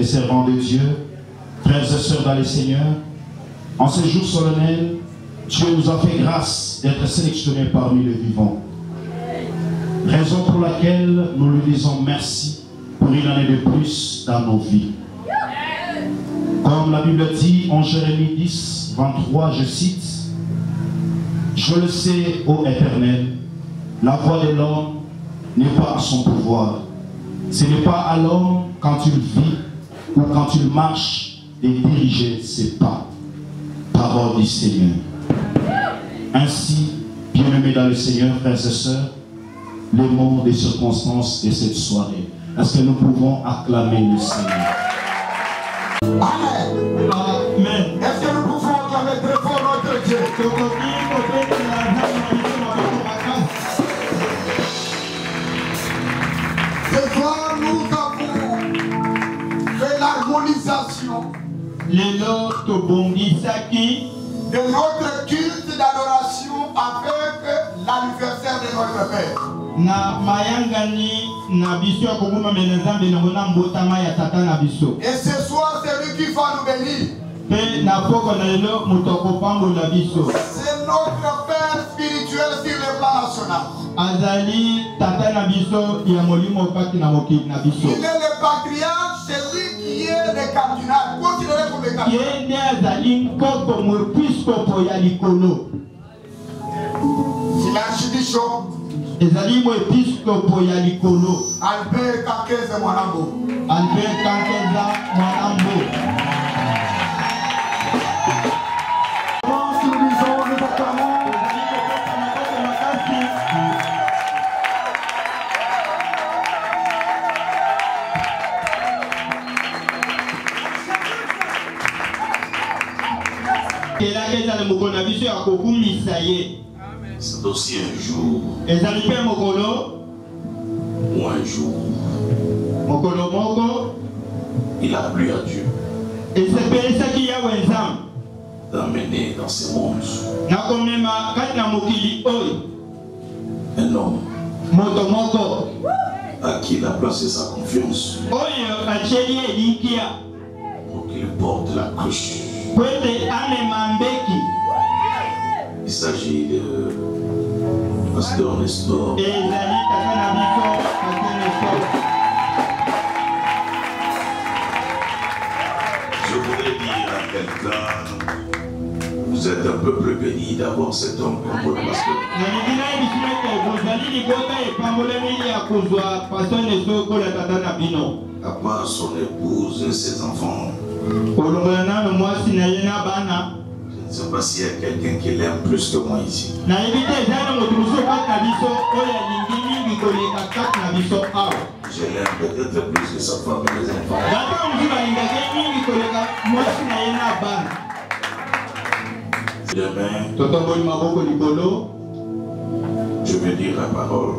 servants de Dieu, frères et sœurs dans le Seigneur, en ce jour solennel, Dieu nous a fait grâce d'être sélectionnés parmi les vivants. Raison pour laquelle nous lui disons merci pour une année de plus dans nos vies. Comme la Bible dit en Jérémie 10, 23, je cite, « Je le sais, ô Éternel, la voie de l'homme n'est pas à son pouvoir. Ce n'est pas à l'homme quand il vit ou quand il marche de diriger ses pas. » Parole du Seigneur. Ainsi, bien-aimés dans le Seigneur, frères et sœurs, les mots des circonstances de cette soirée. Est-ce que nous pouvons acclamer le Seigneur? Amen. Amen. Est-ce que nous pouvons acclamer très fort notre Dieu? Ce soir, nous avons fait l'harmonisation de notre culte d'adoration avec l'anniversaire de notre Père. Et ce soir, c'est lui qui va nous bénir. C'est notre Père spirituel sur le plan national. Il est le patriarche, c'est lui qui est le cardinal, considéré comme le cardinal. C'est l'archibishop Albert Kankeza Mwanambo. C'est aussi un jour ou un jour il a plu à Dieu d'amener dans ce monde un homme à qui il a placé sa confiance pour qu'il porte la cruche. Il s'agit de Pasteur Nestor. Je voudrais dire à quelqu'un, vous êtes un peuple béni d'avoir cet homme comme votre pasteur. À part son épouse et ses enfants, je ne sais pas s'il y a quelqu'un qui l'aime plus que moi ici. Je l'aime peut-être plus que sa femme et les enfants. Demain, je vais dire la parole.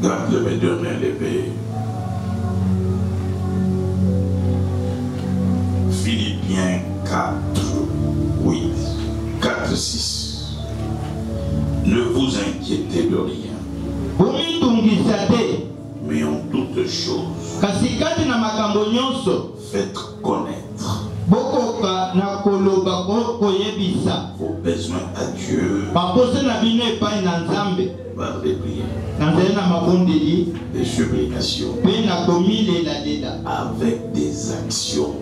Garde mes deux mains levées. Philippiens 4, 8, 4, 6. Ne vous inquiétez de rien, mais en toutes choses, faites connaître vos besoins à Dieu par des prières, des supplications, avec des actions.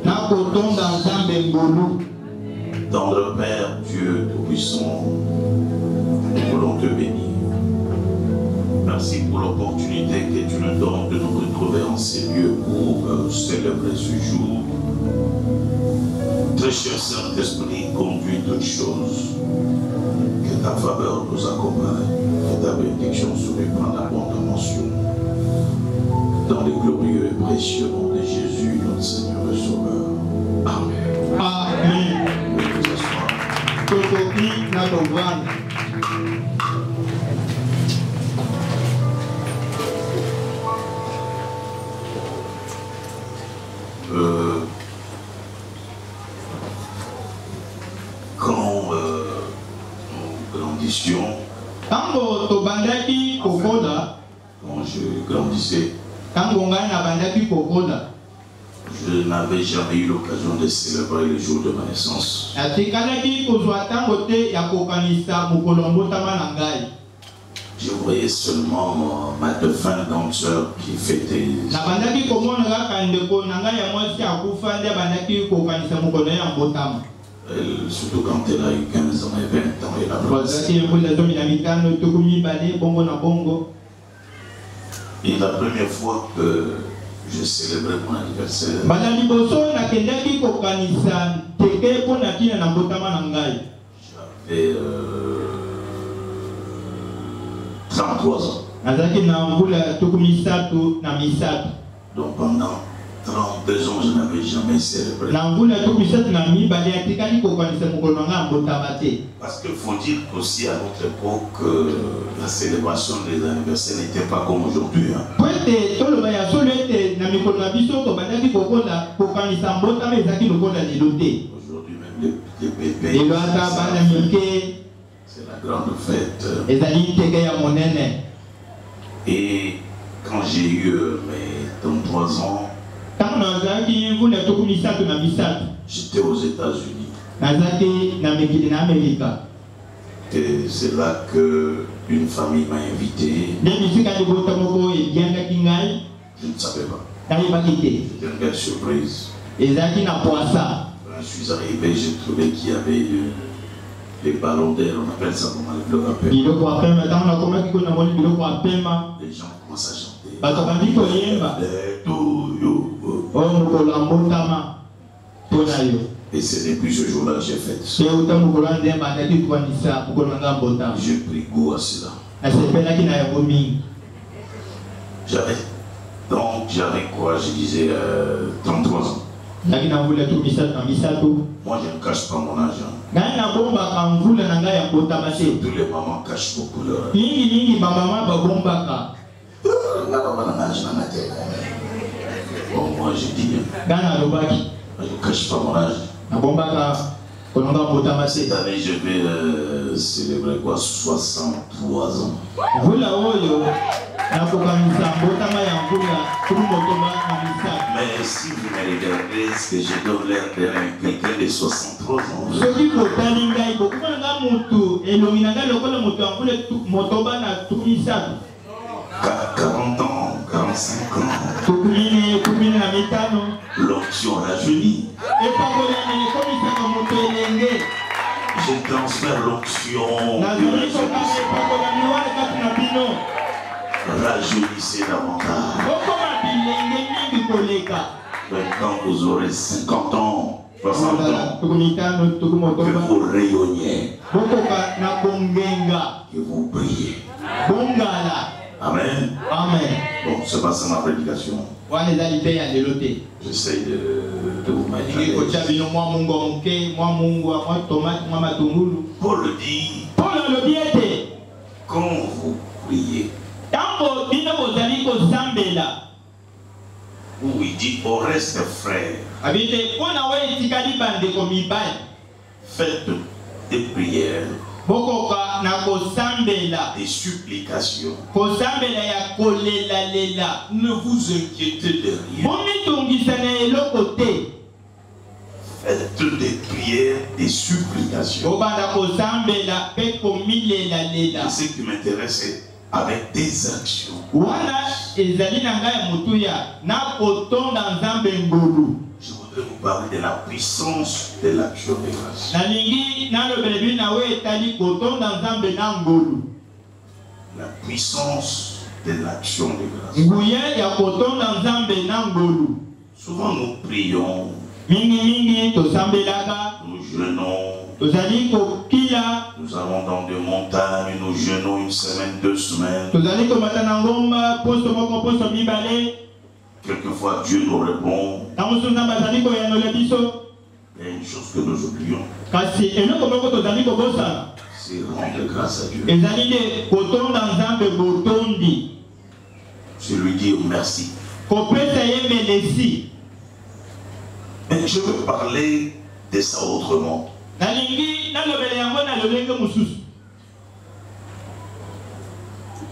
Dans le Père Dieu Tout-Puissant, nous voulons te bénir. Merci pour l'opportunité que tu nous donnes de nous retrouver en ces lieux pour célébrer ce jour. Très cher Saint-Esprit, conduis toutes choses. Que ta faveur nous accompagne, que ta bénédiction surprenne abondamment sur nous. Dans les glorieux et précieux noms de Jésus, notre Seigneur et Sauveur. Amen. Amen. Quand nous grandissions, quand je grandissais, Je n'avais jamais eu l'occasion de célébrer le jour de ma naissance. Je voyais seulement ma défunte grande sœur qui fêtait. Surtout quand elle a eu 15 ans et 20 ans, elle a brassé. Et la première fois que je célébrais mon anniversaire, j'avais 33 ans. Donc pendant 32 ans, je n'avais jamais célébré. Parce qu'il faut dire qu'aussi à notre époque, la célébration des anniversaires n'était pas comme aujourd'hui. Aujourd'hui même les bébés, c'est la grande fête. Et quand j'ai eu mes 33 ans, j'étais aux États-Unis. Et c'est là qu'une famille m'a invité. Je ne savais pas. C'était une belle surprise. Quand je suis arrivé, j'ai trouvé qu'il y avait les ballons d'air, on appelle ça comment le rappel. Les gens commencent à chanter. Et c'est depuis ce jour-là que j'ai fait ça. J'ai pris goût à cela. J'avais quoi? Je disais 33 ans. Moi, je ne cache pas mon âge. Tous les mamans cachent beaucoup leur âge. Bon, moi je dis bien. Je ne cache pas mon âge. Cette année, je vais célébrer quoi? 63 ans. Mais si vous me regardez, est-ce que je donne l'air d'un quelqu'un de 63 ans? 40 ans, 45 ans. L'onction rajeunit. Je transfère l'onction. Rajeunissez davantage. Quand vous aurez 50 ans, 60 ans, que vous rayonniez, que vous brillez. Amen. Amen. Bon, c'est pas ça ma prédication. J'essaie de vous mettre à l'aise. Paul dit, quand vous priez, où il dit au reste frère, faites des prières, des supplications. Ne vous inquiétez de rien. Faites des prières, des supplications. Et ce qui m'intéresse, c'est avec des actions. Je voudrais vous parler de la puissance de l'action de grâce. La puissance de l'action de grâce. Souvent nous prions, nous jeûnons, nous allons dans des montagnes, nous jeûnons une semaine, 2 semaines. Quelquefois Dieu nous répond. Il y a une chose que nous oublions. C'est rendre grâce à Dieu. C'est lui dire merci. Mais je veux parler de ça autrement.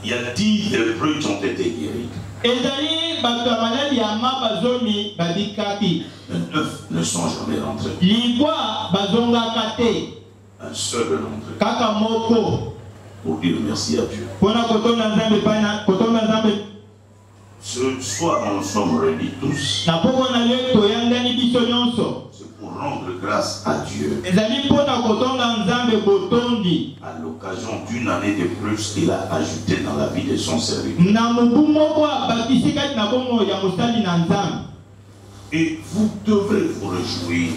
Il y a 10 lépreux qui ont été guéris. ezali bato ya maladi ya ma bazomi babikaki. Mais 9 ne sont jamais rentrés. Libwa bazongaka te. Un seul est rentré. Kaka moko. Pour dire merci à Dieu. Pona kotona nzambe pana kotona nzambe. Ce soir, nous sommes réunis tous. Na poko na leo toyangani biso nyonso. Pour rendre grâce à Dieu à l'occasion d'une année de plus qu'il a ajouté dans la vie de son serviteur. Et vous devrez vous réjouir.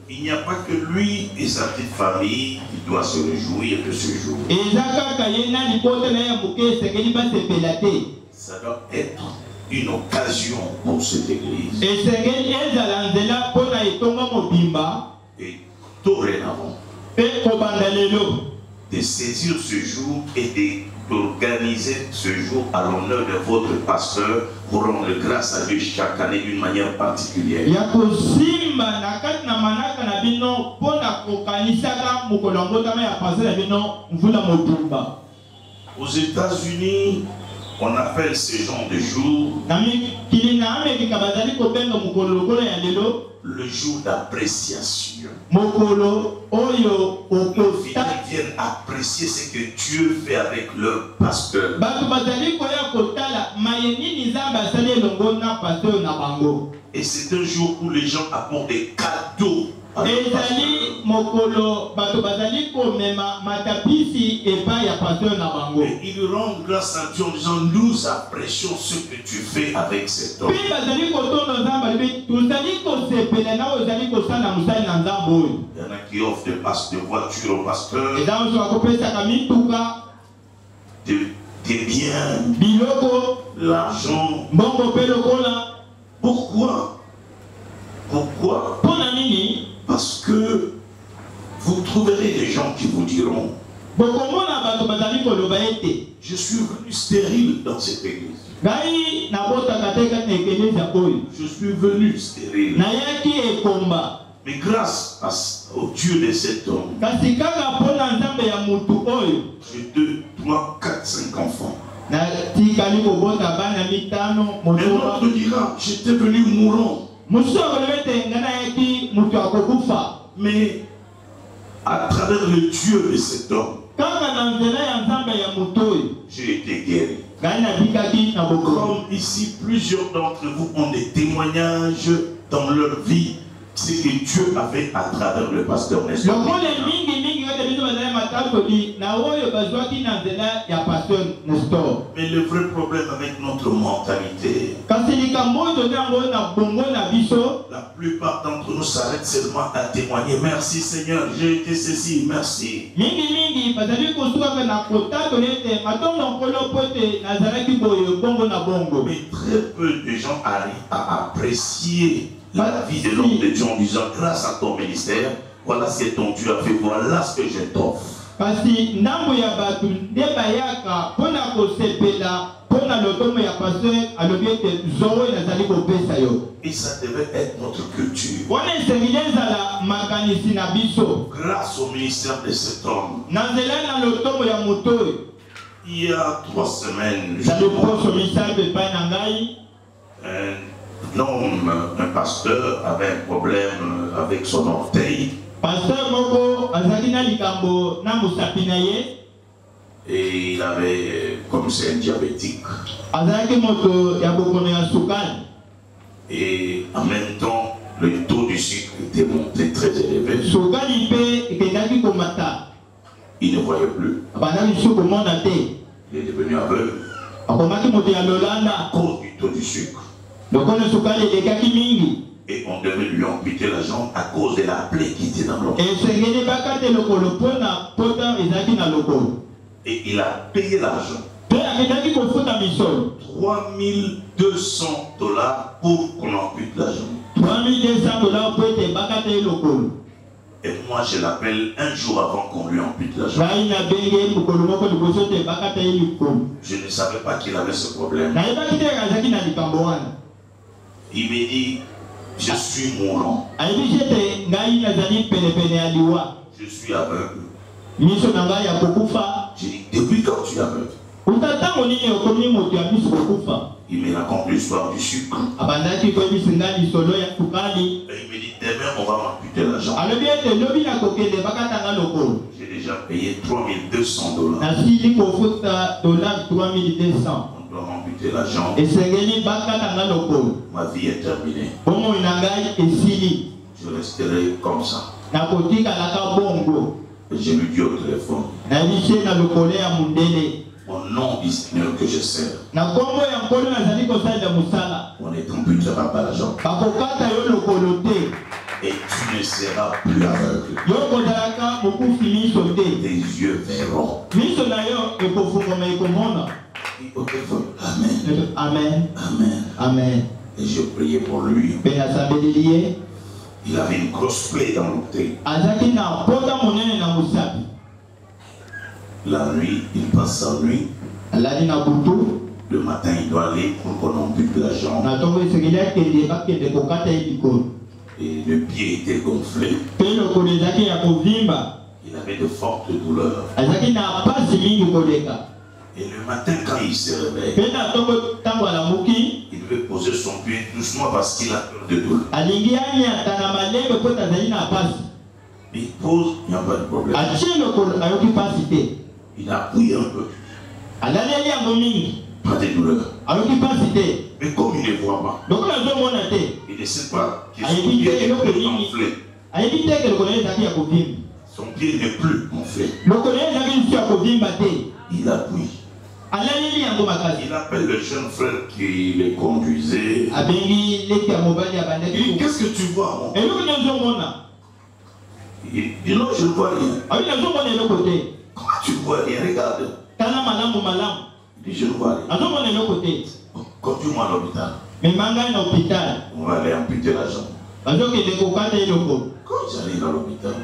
Il n'y a pas que lui et sa petite famille qui doivent se réjouir de ce jour. Ça doit être une occasion pour cette église. Et dorénavant, de saisir ce jour et d'organiser ce jour à l'honneur de votre pasteur pour rendre grâce à Dieu chaque année d'une manière particulière. Aux États-Unis, on appelle ce genre de jour le jour d'appréciation. Les fidèles viennent apprécier ce que Dieu fait avec leur pasteur. Et c'est un jour où les gens apportent des cadeaux. Et il rend grâce à Dieu en disant nous apprécions ce que tu fais avec cet homme. Il y en a qui offrent des voitures au pasteur, des biens, l'argent. Pourquoi? Parce que vous trouverez des gens qui vous diront je suis venu stérile dans cette église. Je suis venu stérile. Mais grâce au Dieu de cet homme, j'ai 2, 3, 4, 5 enfants. Un autre dira j'étais venu mourant. Mais à travers le Dieu de cet homme, j'ai été guéri. Comme ici, plusieurs d'entre vous ont des témoignages dans leur vie, ce que Dieu a fait à travers le pasteur Nestor. Mais le vrai problème avec notre mentalité, la plupart d'entre nous s'arrêtent seulement à témoigner. Merci Seigneur, j'ai été ceci, merci. Mais très peu de gens arrivent à apprécier la vie de l'homme de Dieu en disant grâce à ton ministère, voilà ce que ton Dieu a fait, voilà ce que je t'offre. Et ça devait être notre culture. Grâce au ministère de cet homme, il y a 3 semaines, un pasteur avait un problème avec son orteil. Et il avait, comme c'est un diabétique, et en même temps le taux du sucre était monté très élevé. Il ne voyait plus. Il est devenu aveugle à cause du taux du sucre. Et on devait lui amputer la jambe à cause de la plaie qui était dans l'eau. Et il a payé l'argent. $3200 pour qu'on ampute la jambe. Et moi je l'appelle un jour avant qu'on lui ampute la jambe. Je ne savais pas qu'il avait ce problème. Il me dit, je suis mourant. Je suis aveugle. J'ai dit, depuis quand tu es aveugle? Il me raconte l'histoire du sucre. Et il me dit, demain on va m'amputer l'argent. J'ai déjà payé $3200. On doit m'amputer l'argent. Ma vie est terminée. Je resterai comme ça. Et je lui dis au téléphone, au nom du Seigneur que je sers, on ne t'amputera pas l'argent. Et tu ne seras plus aveugle. Tes yeux verront. Amen. Amen. Amen. Amen. Et je priais pour lui. Il avait une grosse plaie dans l'orteil. La nuit, il passe sa nuit. Le matin, il doit aller pour qu'on ampute la jambe. Et le pied était gonflé. Il avait de fortes douleurs. Et le matin, quand il se réveille, il veut poser son pied doucement parce qu'il a peur de douleur. Il pose, il n'y a pas de problème. Il appuie un peu. Pas de douleur. Mais comme il ne voit pas, il ne sait pas que son pied est plus gonflé. Son pied n'est plus gonflé. Il appuie. Il appelle le jeune frère qui les conduisait. Il dit, qu'est-ce que tu vois, mon frère? Il dit, non, je ne vois rien. Comment tu ne vois rien? Regarde. Il dit, je ne vois rien. Conduis-moi à l'hôpital. On va aller amputer la jambe. Quand j'arrive à l'hôpital,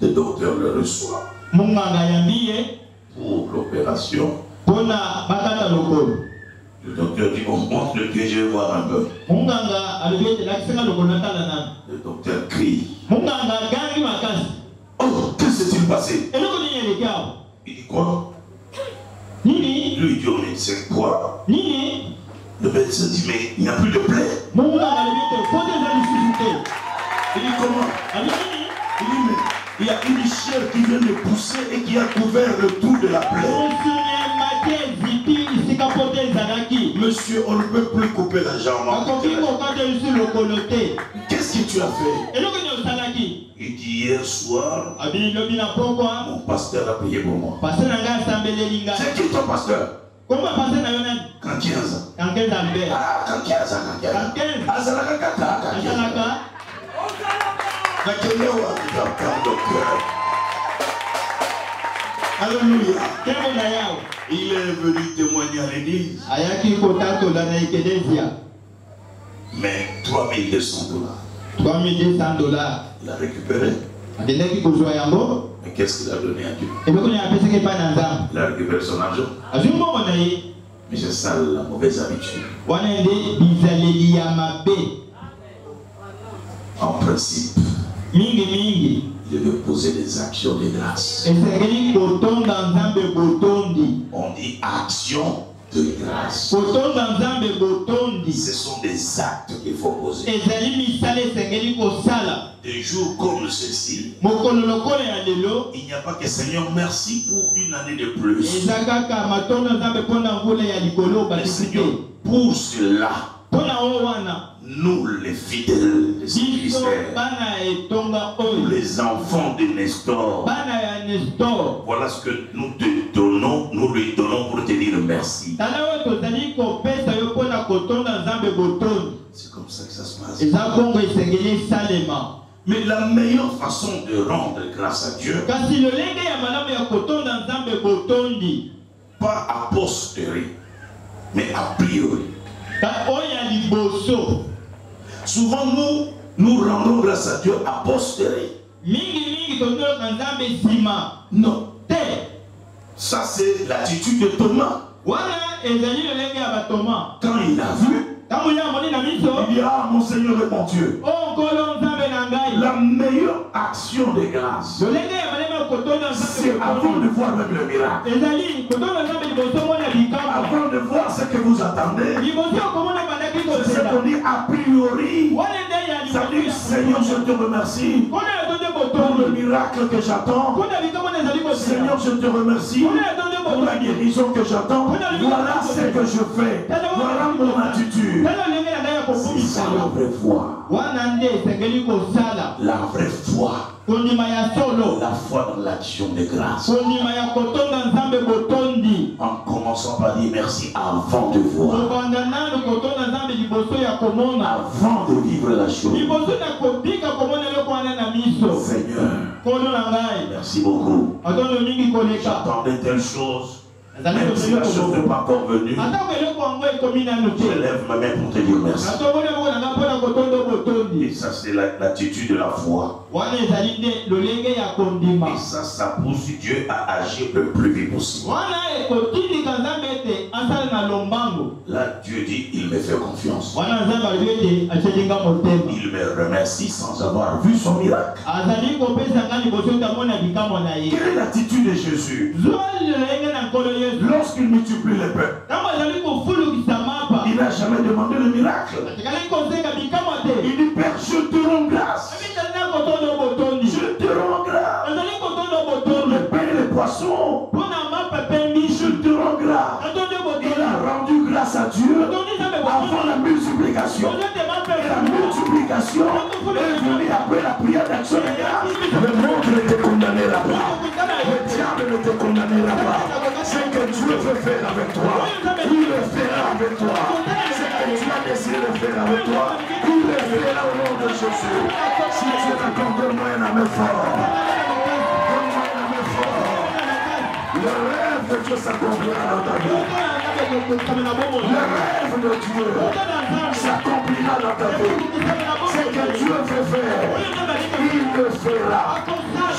le docteur le reçoit pour l'opération. Le docteur dit, on monte le pied, je vais voir un peu. Le docteur crie. Oh, qu'est-ce qui s'est passé? Il dit quoi? Lui dit au médecin quoi? Le médecin dit, mais il n'y a plus de plaie. Il dit comment? Il dit, mais il y a une chair qui vient de pousser et qui a couvert le tout de la plaie. Monsieur, on ne peut plus couper la jambe. Qu'est-ce que tu as fait? Il dit, hier soir, mon pasteur a prié pour moi. C'est qui ton pasteur? Kankiaza. Kankiaza. Alléluia. Il est venu témoigner à l'église. Mais $3200. $3200. Il a récupéré. Mais qu'est-ce qu'il a donné à Dieu? Il a récupéré son argent. Mais c'est ça la mauvaise habitude. En principe, il veut poser des actions de grâce. On dit action de grâce. Ce sont des actes qu'il faut poser. Des jours comme ceci, il n'y a pas que Seigneur merci pour une année de plus. Mais Seigneur, pour cela, nous les fidèles de ce ministère, nous les enfants de Nestor, voilà ce que nous te donnons, nous lui donnons pour te dire merci. C'est comme ça que ça se passe. Mais la meilleure façon de rendre grâce à Dieu, pas a posteriori, mais a priori. Souvent nous rendons grâce à Dieu a posteriori. Non. Ça c'est l'attitude de Thomas. Quand il a vu, il dit, ah mon Seigneur et mon Dieu. La meilleure action de grâce, c'est avant de voir même le miracle. Avant de voir ce que vous attendez, c'est ce qu'on dit a priori. Ça dit, Seigneur, je te remercie pour le miracle que j'attends. Seigneur, je te remercie pour la guérison que j'attends. Voilà ce que je fais. Voilà mon attitude. C'est ça la vraie foi. La vraie foi. La foi dans l'action de grâce. En commençant par dire merci avant de voir. Avant de vivre la chose. Seigneur, merci beaucoup. J'attendais telle chose. Même si la chose n'est pas encore venue, je lève ma main pour te dire merci. Et ça, c'est l'attitude de la foi. Et ça pousse Dieu à agir le plus vite possible. Là, Dieu dit, il me fait confiance. Il me remercie sans avoir vu son miracle. Quelle est l'attitude de Jésus? Lorsqu'il multiplie les pains, il n'a jamais demandé le miracle. Il dit, Père, je te rends grâce. Je te rends grâce. Pour le pain et les poissons, je te rends grâce. Il a rendu grâce à Dieu avant la multiplication. Et la multiplication est venue après la prière d'action de grâce. Le monde ne te condamnera pas. Le diable ne te condamnera pas. Ce que Dieu veut faire avec toi, il le fera avec toi. Ce que tu as décidé de faire avec toi, il le fera au nom de Jésus. Si tu es d'accord, donne-moi un amen fort. Donne-moi un amen fort. Le rêve de Dieu s'accomplira dans ta vie. Le rêve de Dieu s'accomplira dans ta vie. Ce que Dieu veut faire, il le fera.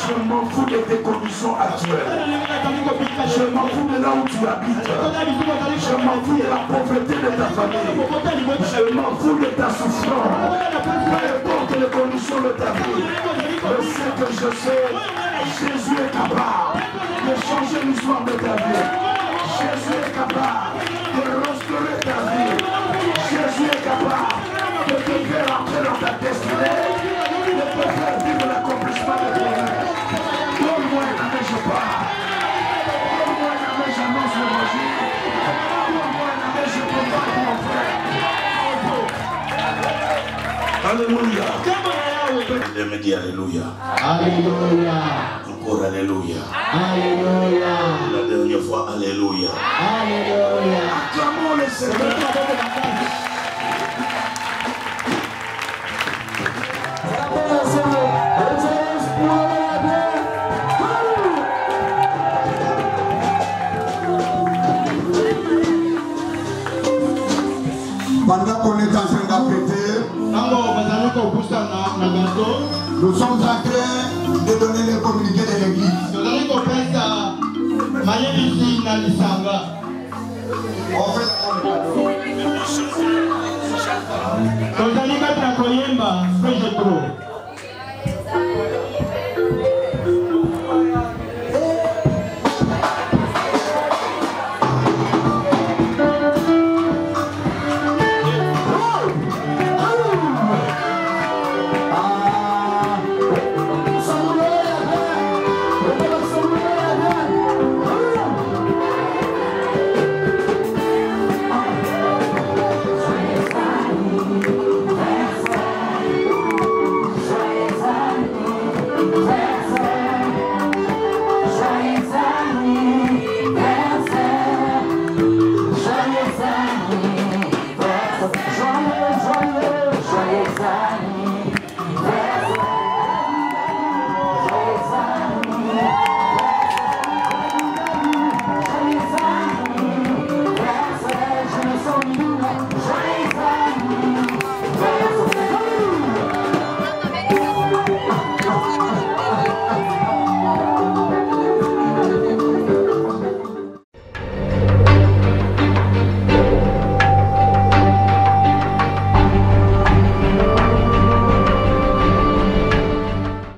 Je m'en fous de tes conditions actuelles. Je m'en fous de là où tu habites. Je m'en fous de la pauvreté de ta famille. Je m'en fous de ta souffrance. Peu importe les conditions de ta vie. Ce que je sais, Jésus est capable de changer l'histoire de ta vie. Jésus est capable de restaurer ta vie. Jésus est capable de te faire entrer dans ta destinée, de te faire vivre l'accomplissement de ton rêve. Donne-moi un amen, je pars. Donne-moi un amen, j'annonce l'évangile. Donne-moi un amen, je combat mon frère. Alléluia. Je me dis Alléluia. Alléluia. Encore Alléluia. Alléluia. La dernière fois, Alléluia. Alléluia. Acclamons le Seigneur. Pendant qu'on est en train d'apprêter, nous sommes en train de donner les communiqués de l'église. On fait Joyeux